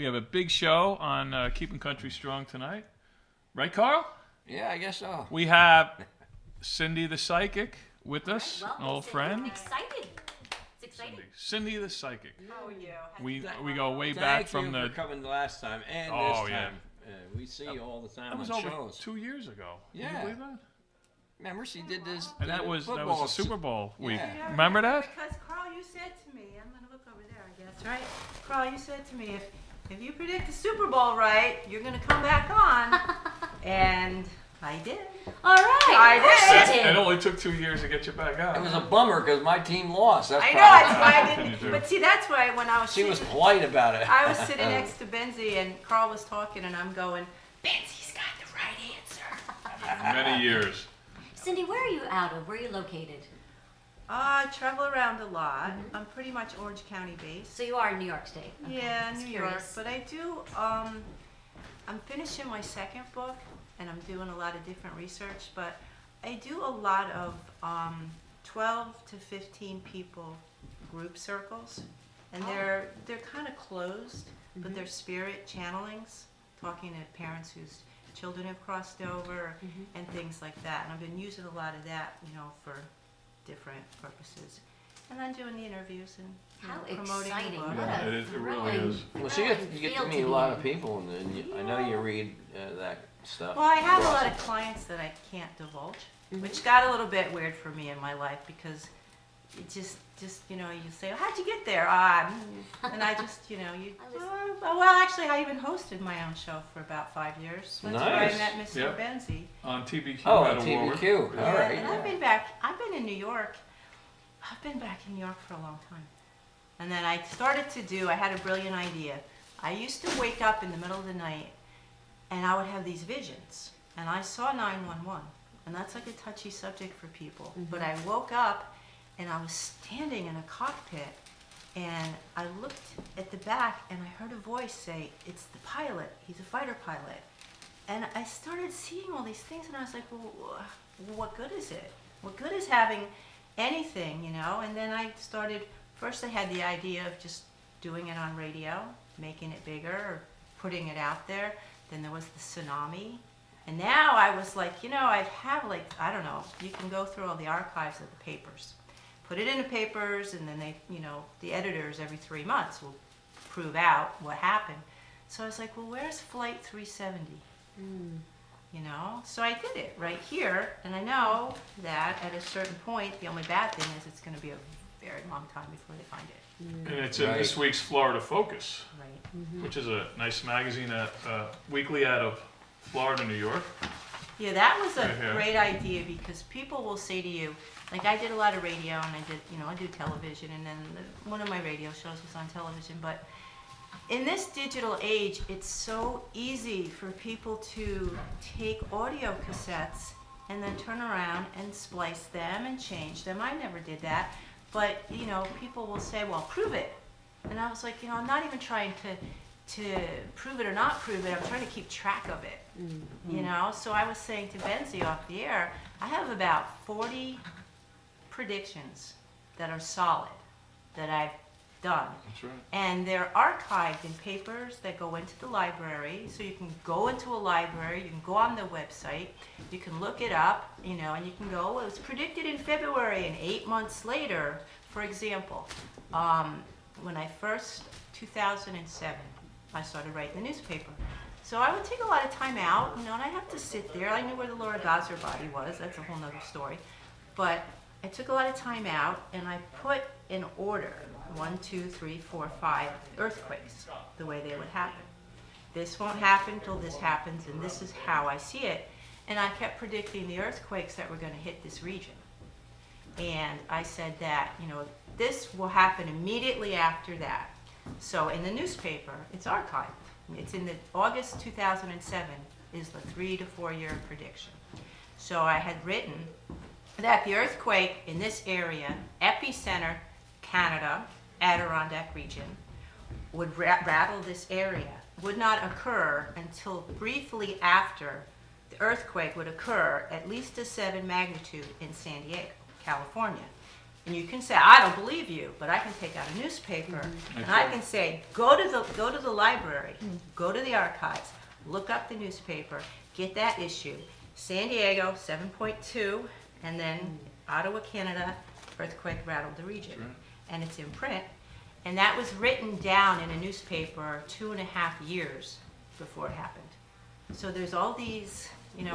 We have a big show on Keeping Country Strong tonight. Right, Carl? Yeah, I guess so. We have Cyndee the Psychic with us, Well, an old friend. Excited. It's exciting. Cyndee the Psychic. How are you? We go way back from Thank you for coming last time and Oh, this yeah. time. We see you all the time That was on over shows. 2 years ago. Yeah. Can you believe that? Remember, she did this. And that was the football Super Bowl week. Yeah. Remember that? Because Carl, you said to me, I'm gonna look over there, I guess, right? Carl, you said to me, if you predict the Super Bowl right, you're gonna come back on, and I did. All right. I Of course did. you It only took 2 years to get you back out. It was a bummer because my team lost. That's I know, probably that's why. why I didn't. But see, that's why when I was She was sitting, polite about it. I was sitting next to Benzee, and Carl was talking, and I'm going, Benzee's got the right answer. Many years. Cyndee, where are you out of? Where are you located? I travel around a lot. I'm pretty much Orange County based. So you are in New York State. Okay, Yeah, just New York. curious. But I do, I'm finishing my second book, and I'm doing a lot of different research, but I do a lot of 12 to 15 people group circles, and they're kind of closed, but they're spirit channelings, talking to parents whose children have crossed over and things like that. And I've been using a lot of that, for different purposes. And then doing the interviews and How promoting exciting. the book. What Yeah, a it really thrilling- is. Well, thrilling you get to field meet a be lot in. of people, and I know you read that stuff. Well, I have a lot Awesome. of clients that I can't divulge, which got a little bit weird for me in my life because it just you say, oh, how'd you get there? And I just, well, actually, I even hosted my own show for about 5 years. That's where I Nice. met Mr. Yep. Benzee. On TBQ. Oh, had on a award. TBQ. All Yeah. right. And I've been in New York. I've been back in New York for a long time. And then I started I had a brilliant idea. I used to wake up in the middle of the night and I would have these visions. And I saw 911. And that's like a touchy subject for people. But I woke up and I was standing in a cockpit and I looked at the back and I heard a voice say, it's the pilot. He's a fighter pilot. And I started seeing all these things and I was like, well, what good is it? What good is having anything, And then I started, first I had the idea of just doing it on radio, making it bigger, or putting it out there. Then there was the tsunami. And now I was like, I'd have I don't know, you can go through all the archives of the papers. Put it in the papers, and then they, the editors every 3 months will prove out what happened. So I was like, well, where's Flight 370? So I did it right here, and I know that at a certain point, the only bad thing is it's going to be a very long time before they find it. And it's in Right. this week's Florida Focus, Right. which is a nice magazine weekly out of Florida, New York. Yeah, that was a Right here. great idea because people will say to you, like I did a lot of radio and I do television, and then one of my radio shows was on television, but in this digital age, it's so easy for people to take audio cassettes and then turn around and splice them and change them. I never did that, but people will say, well, prove it. And I was like, I'm not even trying to prove it or not prove it. I'm trying to keep track of it. So I was saying to Benzee off the air, I have about 40 predictions that are solid that I've done. That's right. And they're archived in papers that go into the library. So you can go into a library, you can go on the website, you can look it up, and you can go, well, it was predicted in February, and 8 months later, for example, when I first, 2007, I started writing the newspaper. So I would take a lot of time out, and I'd have to sit there. I knew where the Laura Gosser body was. That's a whole nother story. But I took a lot of time out, and I put in order 1, 2, 3, 4, 5 earthquakes, the way they would happen. This won't happen till this happens, and this is how I see it. And I kept predicting the earthquakes that were going to hit this region. And I said that, this will happen immediately after that. So in the newspaper, it's archived. It's in the August 2007 is the 3 to 4 year prediction. So I had written that the earthquake in this area, epicenter, Canada, Adirondack region, would rattle this area, would not occur until briefly after the earthquake would occur at least a 7 magnitude in San Diego, California. And you can say, I don't believe you, but I can take out a newspaper and I can say, go to the library, go to the archives, look up the newspaper, get that issue. San Diego, 7.2, and then Ottawa, Canada, earthquake rattled the region. Right. And it's in print. And that was written down in a newspaper 2.5 years before it happened. So there's all these,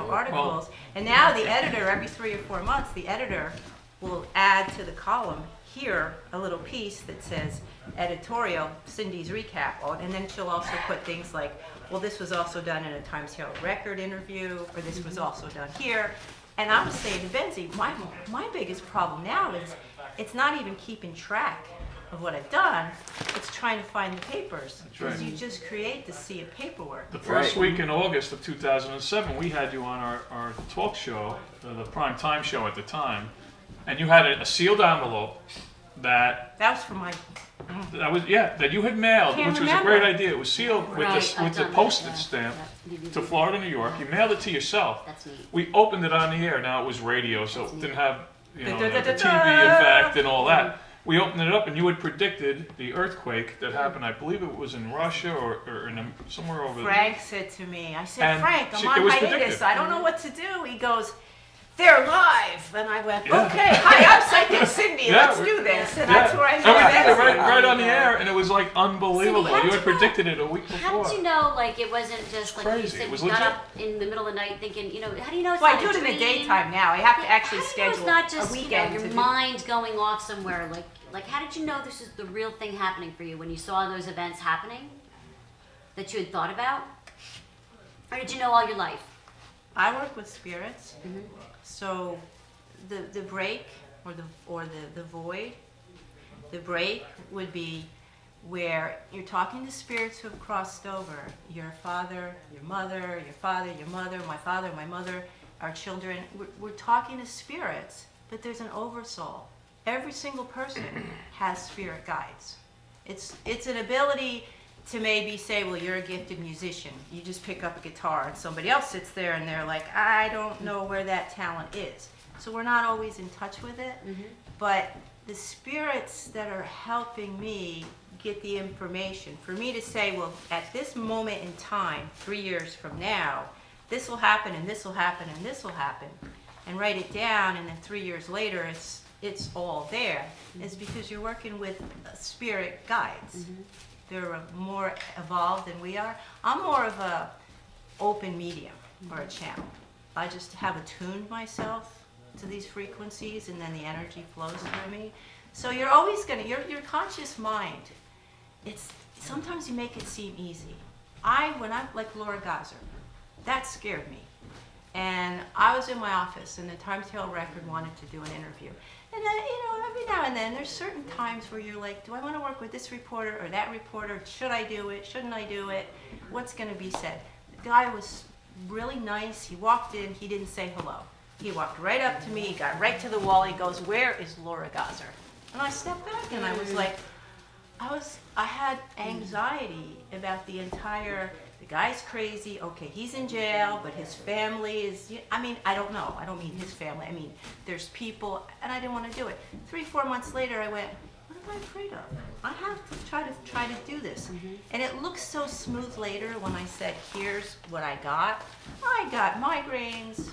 articles. And now the editor, every 3 or 4 months, the editor will add to the column here a little piece that says editorial, Cyndee's recap. And then she'll also put things like, well, this was also done in a Times Herald Record interview, or this was also done here. And I was saying to Benzee, my biggest problem now is it's not even keeping track of what I've done, it's trying to find the papers. Because you just create the sea of paperwork. The first week in August of 2007, we had you on our talk show, the prime time show at the time, and you had a sealed envelope that was for my... that you had mailed, Can't which was a remember. great idea. It was sealed with the postage stamp to Florida, New York. You mailed it to yourself. That's neat. We opened it on the air. Now it was radio, so it didn't have the TV Da-da-da-da-da. effect and all that. We opened it up, and you had predicted the earthquake that happened. I believe it was in Russia or somewhere over there. Frank said to me, I said, And Frank, I'm it on was hiatus. predictive. I don't know what to do. He goes, they're live. And I went, Yeah. okay, hi, I'm Psychic Cyndee. Yeah, Let's we- do this. And that's where I And we met did it Benzee. right on the air, and it was like unbelievable. Cindy, how You did had you know- predicted it a week before. How did you know, like, it wasn't just, like you crazy. said, It was you got legit. up in the middle of the night thinking, how do you know it's Well, I not do a it in the dream? daytime now. I have to actually How do you know schedule it's not just, a weekend your to do. mind going off somewhere? Like, how did you know this is the real thing happening for you when you saw those events happening that you had thought about? Or did you know all your life? I work with spirits, so the break or the void, the break would be where you're talking to spirits who have crossed over. Your father, your mother, your father, your mother, my father, my mother, our children. We're talking to spirits, but there's an oversoul. Every single person has spirit guides. It's an ability to maybe say, well, you're a gifted musician. You just pick up a guitar, and somebody else sits there and they're like, I don't know where that talent is. So we're not always in touch with it, but the spirits that are helping me get the information, for me to say, well, at this moment in time, 3 years from now, this will happen and this will happen and this will happen, and write it down, and then 3 years later it's all there, is because you're working with spirit guides. They're more evolved than we are. I'm more of a open medium or a channel. I just have attuned myself to these frequencies, and then the energy flows through me. So you're always your conscious mind, sometimes you make it seem easy. When I'm like Laura Gosser, that scared me. And I was in my office, and the Times Herald Record wanted to do an interview. And then, every now and then, there's certain times where you're like, do I want to work with this reporter or that reporter? Should I do it? Shouldn't I do it? What's going to be said? The guy was really nice. He walked in. He didn't say hello. He walked right up to me. He got right to the wall. He goes, where is Laura Gosser? And I stepped back, and I was like, I had anxiety about the guy's crazy, okay, he's in jail, but his family is, I don't know. I don't mean his family. I mean, there's people, and I didn't want to do it. 3-4 months later, I went, what am I afraid of? I have to try to do this. And it looks so smooth later when I said, here's what I got. I got migraines,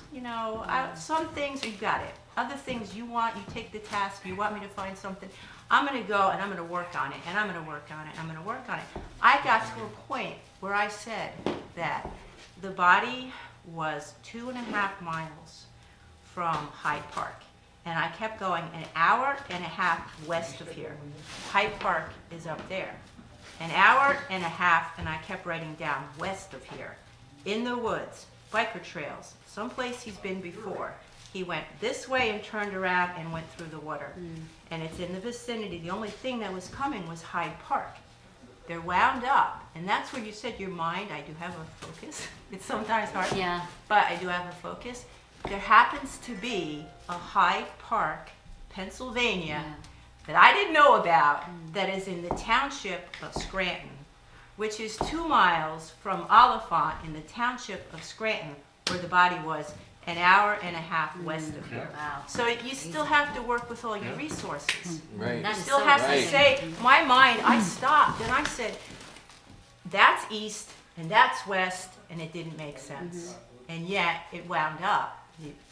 some things, you got it. Other things you take the task, you want me to find something, I'm going to go and I'm going to work on it, and I'm going to work on it, and I'm going to work on it. I got to a point where I said that the body was 2.5 miles from Hyde Park. And I kept going 1.5 hours west of here. Hyde Park is up there. 1.5 hours, and I kept writing down west of here. In the woods, biker trails, someplace he's been before. He went this way and turned around and went through the water. And it's in the vicinity. The only thing that was coming was Hyde Park. They're wound up. And that's where you said your mind, I do have a focus. It's sometimes hard. Yeah. But I do have a focus. There happens to be a Hyde Park, Pennsylvania, that I didn't know about, that is in the township of Scranton, which is 2 miles from Oliphant in the township of Scranton, where the body was an hour and a half west of here. Wow. So you still have to work with all your resources. Right. That You is still so have to Right. say, my mind, I stopped and I said, that's east and that's west, and it didn't make sense. And yet it wound up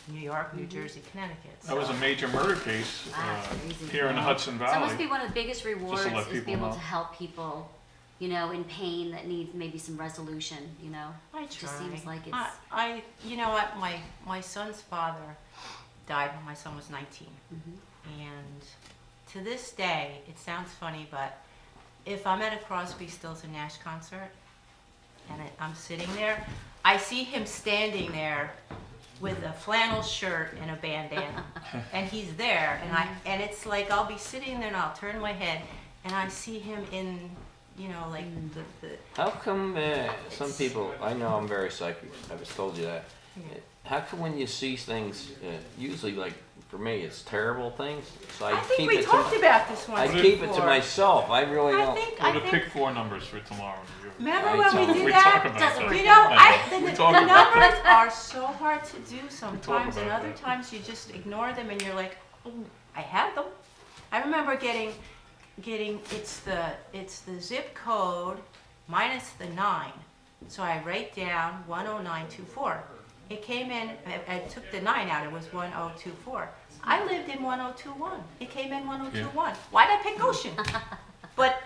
New York, New Jersey, Connecticut. That was a major murder case Wow, that's crazy. here in the Hudson So it must be Valley. one of the biggest rewards let is being people able know. to help people, you know, in pain that needs maybe some resolution, you know? I It try. just seems like it's, I you know what, my son's father died when my son was 19. And to this day, it sounds funny, but if I'm at a Crosby, Stills and Nash concert and I'm sitting there, I see him standing there with a flannel shirt and a bandana, and he's there, and it's like I'll be sitting there and I'll turn my head, and I see him in, you know, like the How come some people, I know I'm very psychic, I was told you that. How come when you see things, usually like for me, it's terrible things, so I think keep we it talked to, about this one I before. keep it to myself, I really I don't. think, What are the I pick think, 4 numbers for tomorrow? remember I when tell we them did We that? talk about Doesn't that. work. You know, We the talk about numbers are so hard to do sometimes, and about other that. times you just ignore them and you're like, oh, I had them. I remember getting it's the zip code minus the 9. So I write down 10924. It came in, I took the 9 out, it was 1024. I lived in 1021. It came in 1021. Why'd I pick Ocean? But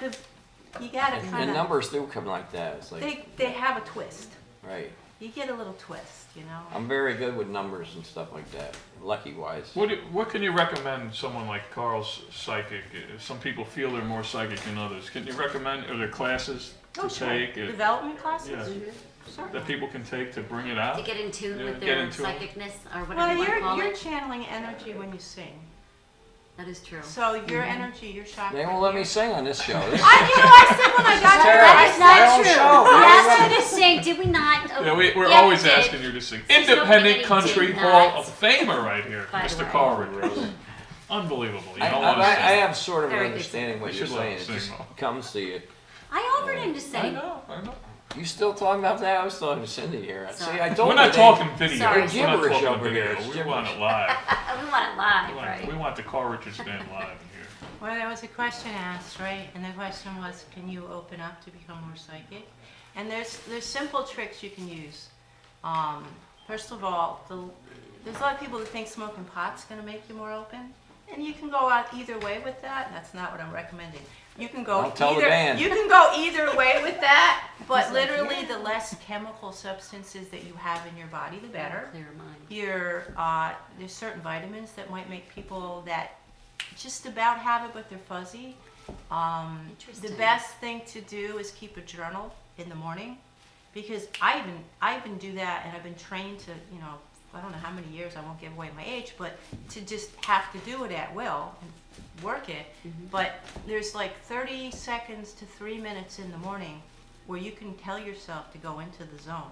you gotta The kind of, numbers do come like that, it's like, they have a twist. right. You get a little twist, you know? I'm very good with numbers and stuff like that, lucky wise. What can you recommend someone like Carl's psychic? Some people feel they're more psychic than others. Can you recommend, are there classes to take Development classes? Yes. Sure. that people can take to bring it to out? get in tune Yeah, with get their into it. psychicness or whatever Well, you want to call you're it. channeling energy when you sing. That is true. So your energy, your chakra. They won't let me sing on this show. This I said when I got terrible. That is not My own true. show. We Really asked wasn't. you to sing, did we not? Oh, Yeah, we're yeah, always we did. asking you to sing. There's Independent nobody Country did Hall not. of Famer right here, By the Mr. way. Carl Rose. Unbelievable. You I, don't want to I, I sing. have sort of an Very good understanding what You you're should let saying. him It sing, just though. comes to you. I offered him to I sing. know. You still talking about that? I was talking to Cyndee here. See, Sorry. I told We're you not they- talking video. Sorry. We're not Gibberish talking over video. here. It's We want gibberish. it live. We want it live, right? We want the Carl Richards band live in here. Well, there was a question asked, right? And the question was, can you open up to become more psychic? And there's simple tricks you can use. First of all, there's a lot of people that think smoking pot's going to make you more open, and you can go out either way with that. That's not what I'm recommending. You can go Don't tell the either. band. You can go either way with that, but literally, the less chemical substances that you have in your body, the better. Clear mind. There's certain vitamins that might make people that just about have it, but they're fuzzy. The Interesting. best thing to do is keep a journal in the morning, because I even do that, and I've been trained to, you know, I don't know how many years, I won't give away my age, but to just have to do it at will and work it. But there's like 30 seconds to 3 minutes in the morning where you can tell yourself to go into the zone.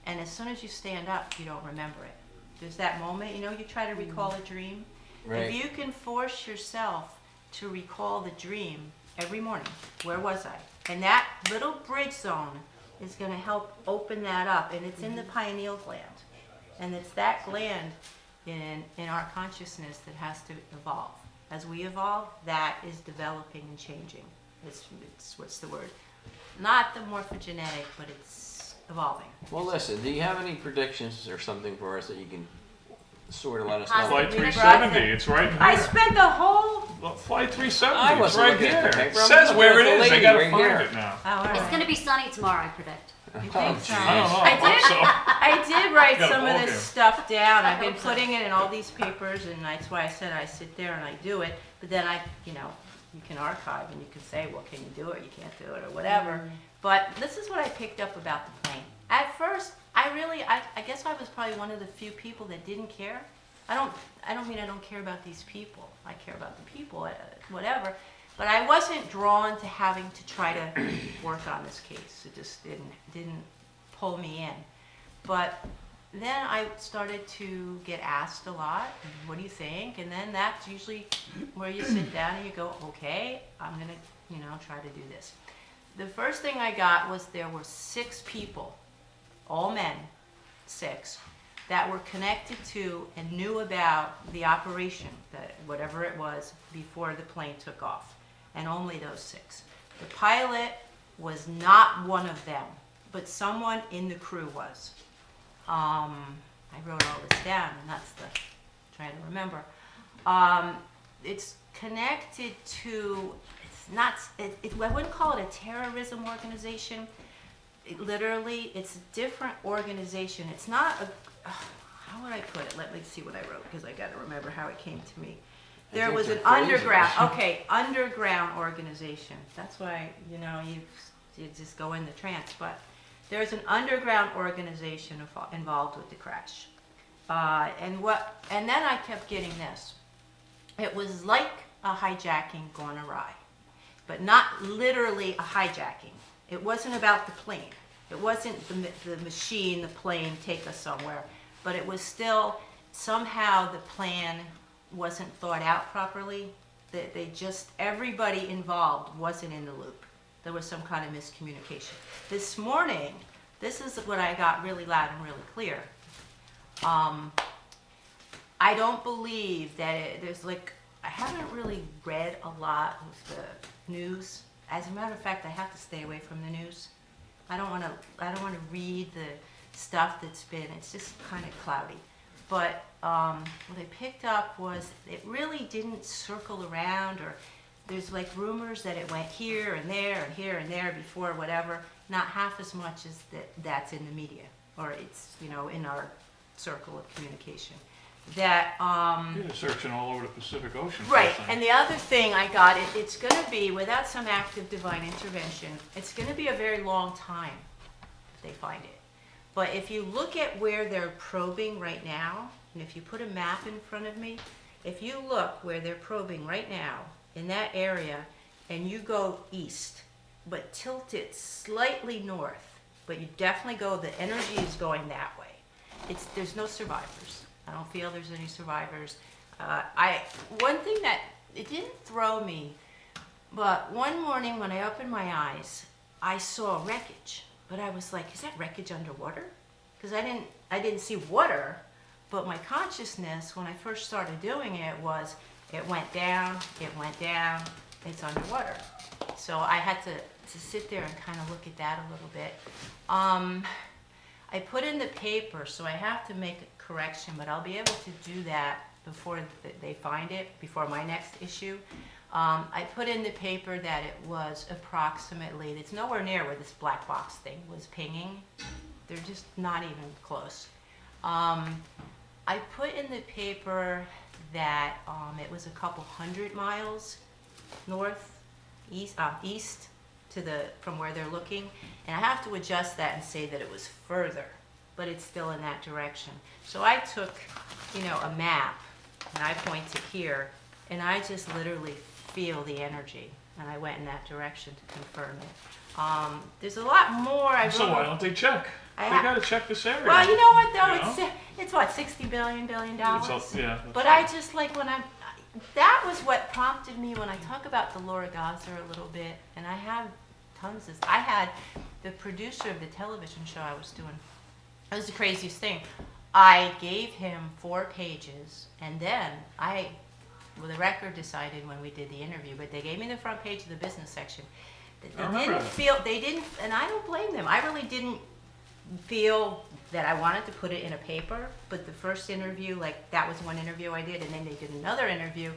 And as soon as you stand up, you don't remember it. There's that moment, you know, you try to recall a dream. Right. If you can force yourself to recall the dream every morning, where was I? And that little bridge zone is going to help open that up, and it's in the pineal gland. And it's that gland in our consciousness that has to evolve. As we evolve, that is developing and changing. It's what's the word? Not the morphogenetic, but it's evolving. Well, listen, do you have any predictions or something for us that you can sort of let us know? Positive. Flight We never 370, it's right I here. spent the whole. Flight 370, I it's wasn't right looking at here. the paper. It I'm says looking where at it the is. I lady gotta right find here. it now. Oh, all It's right. going to be sunny tomorrow, I predict. You think Oh, so? I don't know. I I hope so. I did write Got a some of ball this game. stuff down. I've been hope so. putting it in all these papers, and that's why I said I sit there and I do it. But then you can archive and you can say, well, can you do it? You can't do it, or whatever. But this is what I picked up about the plane. At first, I guess I was probably one of the few people that didn't care. I don't mean I don't care about these people. I care about the people, whatever. But I wasn't drawn to having to try to work on this case. It just didn't pull me in. But then I started to get asked a lot, what do you think? And then that's usually where you sit down and you go, okay, I'm going to, try to do this. The first thing I got was there were 6 people, all men, 6, that were connected to and knew about the operation, that whatever it was, before the plane took off, and only those 6. The pilot was not one of them, but someone in the crew was. I wrote all this down, and that's trying to remember. It's connected to, it's not, I wouldn't call it a terrorism organization. Literally, it's a different organization. It's not a, how would I put it? Let me see what I wrote, because I got to remember how it came to me. There think was they're an crazy. underground, okay, underground organization. That's why, you just go into trance. But there's an underground organization involved with the crash. And then I kept getting this. It was like a hijacking gone awry, but not literally a hijacking. It wasn't about the plane. It wasn't the machine, the plane, take us somewhere. But it was still, somehow the plan wasn't thought out properly. Everybody involved wasn't in the loop. There was some kind of miscommunication. This morning, this is what I got really loud and really clear. I don't believe that I haven't really read a lot of the news. As a matter of fact, I have to stay away from the news. I don't want to read the stuff it's just kind of cloudy. But what I picked up was it really didn't circle around, or there's like rumors that it went here and there and here and there before, whatever. Not half as much as that's in the media, or it's, in our circle of communication. That You're searching all over the Pacific Ocean. for right, this thing. and the other thing I got, it's going to be, without some active divine intervention, it's going to be a very long time if they find it. But if you look at where they're probing right now, and if you put a map in front of me, if you look where they're probing right now, in that area, and you go east, but tilt it slightly north, but you definitely the energy is going that way. There's no survivors. I don't feel there's any survivors. One thing that, it didn't throw me, but one morning when I opened my eyes, I saw wreckage. But I was like, is that wreckage underwater? Because I didn't see water, but my consciousness when I first started doing it was, it went down, it's underwater. So I had to sit there and kind of look at that a little bit. I put in the paper, so I have to make a correction, but I'll be able to do that before they find it, before my next issue. I put in the paper that it was approximately, it's nowhere near where this black box thing was pinging. They're just not even close. I put in the paper that it was a couple 100 miles east from where they're looking, and I have to adjust that and say that it was further, but it's still in that direction. So I took, a map, and I point to here, and I just literally feel the energy, and I went in that direction to confirm it. There's a lot more. So why don't they check? They got to check this area. Well, you know what though? You know? It's what, $60 billion? Yeah. But I just that was what prompted me when I talk about the Laura Gosser a little bit, and I have tons of, I had the producer of the television show I was doing. It was the craziest thing. I gave him 4 pages, and then the record decided when we did the interview, but they gave me the front page of the business section. They didn't, and I don't blame them. I really didn't feel that I wanted to put it in a paper, but the first interview, that was one interview I did, and then they did another interview,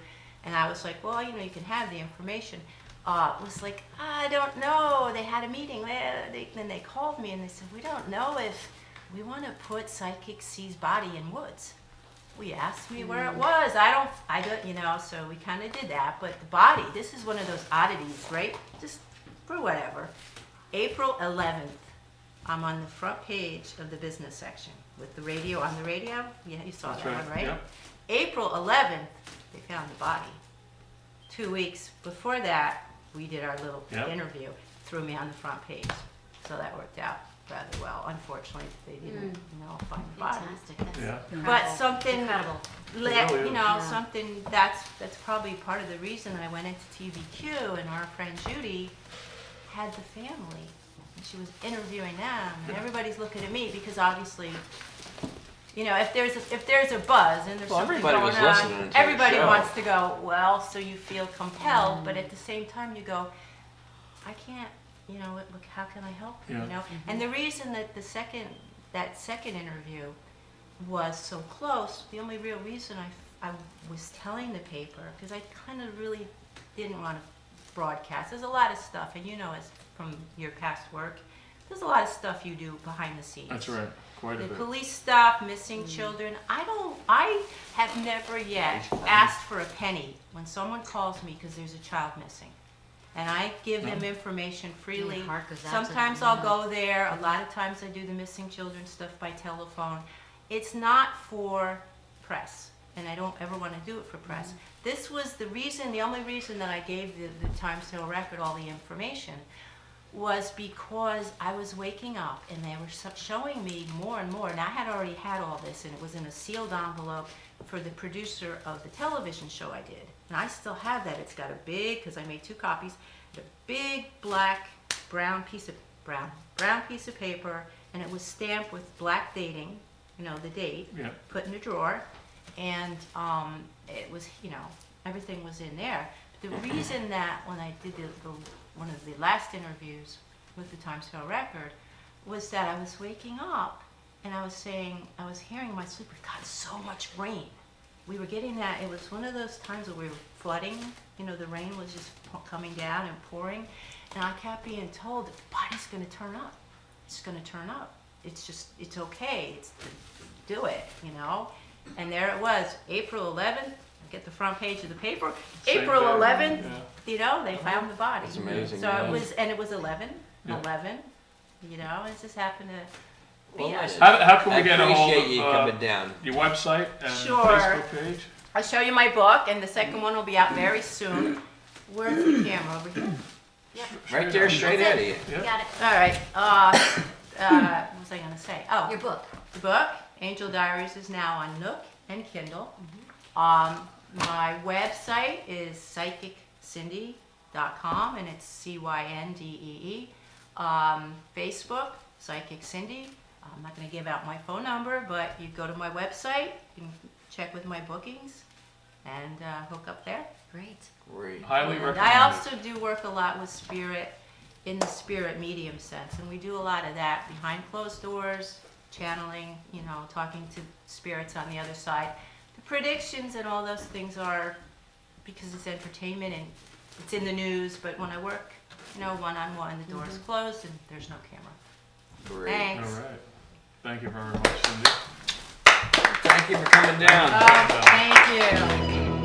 and I was like, well, you can have the information. It was like, I don't know. They had a meeting. Then they called me and they said, we don't know if we want to put Psychic C's body in woods. We asked me where it was. I don't, so we kind of did that. But the body, this is one of those oddities, right? Just for whatever. April 11th, I'm on the front page of the business section with the radio on the radio. Yeah, you saw That's that right, one, right? yeah. April 11th, they found the body. 2 weeks before that, we did our little Yep. interview, threw me on the front page. So that worked out rather well. Unfortunately, they didn't, find the body. Fantastic. That's Yeah. But something, incredible. really is. Yeah. something that's probably part of the reason I went into TVQ, and our friend Judy had the family, and she was interviewing them, and everybody's looking at me because obviously You know, if there's a buzz and there's Well, something everybody going was on, listening to the everybody show. wants to go, well, so you feel compelled, but at the same time you go, I can't, you know, look, how can I help you, Yeah. you know? And the reason that that second interview was so close, the only real reason I was telling the paper, because I kind of really didn't want to broadcast. There's a lot of stuff, and you know, as from your past work, there's a lot of stuff you do behind the scenes. That's right, quite a The bit. police stuff, missing children. I have never yet asked for a penny when someone calls me because there's a child missing. And I give them information freely. Your heart goes out to Sometimes them, I'll yeah. go there. A lot of times I do the missing children stuff by telephone. It's not for press, and I don't ever want to do it for press. This was the reason, the only reason that I gave the Times Hill Record all the information was because I was waking up and they were showing me more and more, and I had already had all this, and it was in a sealed envelope for the producer of the television show I did. And I still have that. It's got a big, because I made 2 copies, a big brown piece of paper, and it was stamped with black dating, you know, the date, Yeah. put in a drawer, and it was, you know, everything was in there. The reason that when I did one of the last interviews with the Times Hill Record was that I was waking up and I was hearing my sleep, we've got so much rain. We were getting that, it was one of those times where we were flooding, you know, the rain was just coming down and pouring, and I kept being told, the body's gonna turn up. It's gonna turn up. It's okay, do it, you know? And there it was, April 11th, get the front page of the paper, Same April day, 11th, yeah. you know, they found the body. It's amazing, So yeah. it was 11, Yeah. you know, it just happened to be Well, us. nice. How can we I get a hold appreciate you of coming down. your website and Sure. Facebook page? I'll show you my book, and the second one will be out very soon. Where's the camera? Over here? Right there, straight That's out of it. you. You Yeah. got it. All right. What was I going to say? Oh, Your book. the book, Angel Diaries, is now on Nook and Kindle. My website is psychiccyndee.com, and it's Cyndee. Facebook, Psychic Cyndee. I'm not going to give out my phone number, but you go to my website, you can check with my bookings, and hook up there. Great. Great. Highly And recommended. I also do work a lot with spirit, in the spirit medium sense, and we do a lot of that behind closed doors, channeling, you know, talking to spirits on the other side. The predictions and all those things are because it's entertainment and it's in the news, but when I work, you know, one-on-one, the door's closed and there's no camera. Great. All Thanks. right. Thank you very much, Cyndee. Thank you for coming down. Thank you.